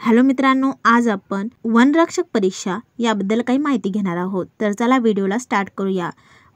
Hello मित्रांनो, आज आपण वनरक्षक परीक्षा याबद्दल काही माहिती घेणार आहोत। तर चला व्हिडिओला स्टार्ट करूया।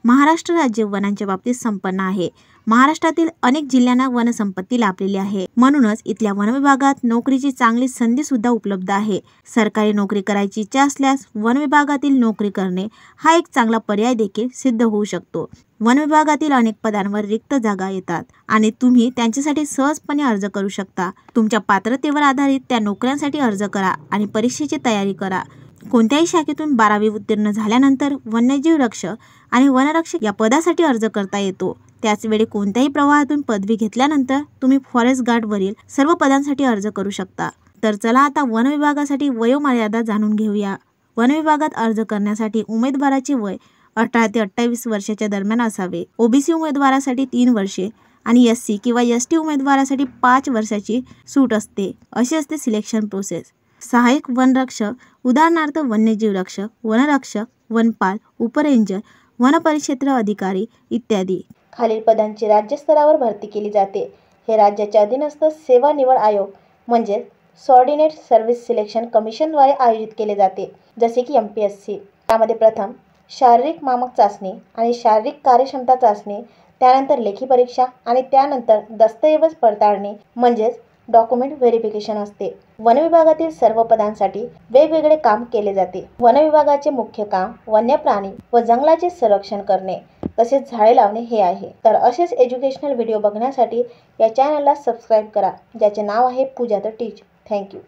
महाराष्ट्र राज्य वनांच्या बाबतीत संपन्न आहे। महाराष्ट्रातील अनेक जिल्ह्यांना वनसंपत्ती लाभलेली आहे। म्हणूनच इथल्या वन विभागात नोकरीची चांगली संधी सुद्धा उपलब्ध आहे। सरकारी नोकरी करायची इच्छा असल्यास वन विभागातील नोकरी करणे हा एक चांगला पर्याय देखील सिद्ध होऊ शकतो। वन विभागातील अनेक पदांवर रिक्त जागा येतात आणि तुम्ही त्यांच्यासाठी सहजपणे अर्ज करू शकता। तुमच्या पात्रतेवर आधारित त्या नोकऱ्यांसाठी अर्ज करा आणि परीक्षेची तयारी करा। कोणत्याही शाखेतून 12वी उत्तीर्ण झाल्यानंतर वन्यजीव रक्षक आणि वनरक्षक या पदासाठी अर्ज करता येतो। त्याचवेळी कोणत्याही प्रवाहातून पदवी घेतल्यानंतर तुम्ही फॉरेस्ट गार्डवरील सर्व पदांसाठी अर्ज करू शकता। तर चला आता वन विभागासाठी वयोमर्यादा जाणून घेऊया। वन विभागात अर्ज करण्यासाठी उमेदवाराचे वय 18 ते 28 वर्षाच्या दरम्यान असावे। ओबीसी उमेदवारासाठी 3 वर्षे आणि एससी किंवा एसटी उमेदवारासाठी 5 वर्षाची सूट असते। अशी असते सिलेक्शन प्रोसेस। सहाय्यक वनरक्षक, उदाहरणार्थ वन्यजीव रक्षक, वनरक्षक, वनपाल, उपरेंजर, वनपरिक्षेत्र अधिकारी इत्यादी। खालील पदांची राज्यस्तरावर भरती केली जाते। हे राज्याच्या अधीनस्थ सेवा निवड आयोग म्हणजे सॉर्डिनेट सर्व्हिस सिलेक्शन कमिशनद्वारे आयोजित केले जाते, जसे की MPSC। त्यामध्ये प्रथम शारीरिक मानक चाचणी आणि शारीरिक कार्यक्षमता चाचणी, त्यानंतर लेखी परीक्षा आणि त्यानंतर दस्तऐवज पडताळणी म्हणजेच डॉक्युमेंट व्हेरिफिकेशन असते। वन विभागातील सर्व पदांसाठी वेगवेगळे काम केले जाते। वन विभागाचे मुख्य काम वन्य प्राणी व जंगलाचे संरक्षण करणे तसेच झाडे लावणे हे आहे। तर असेच एज्युकेशनल व्हिडिओ बघण्यासाठी या चॅनलला सबस्क्राईब करा, ज्याचे नाव आहे पूजा द टीच। थँक्यू।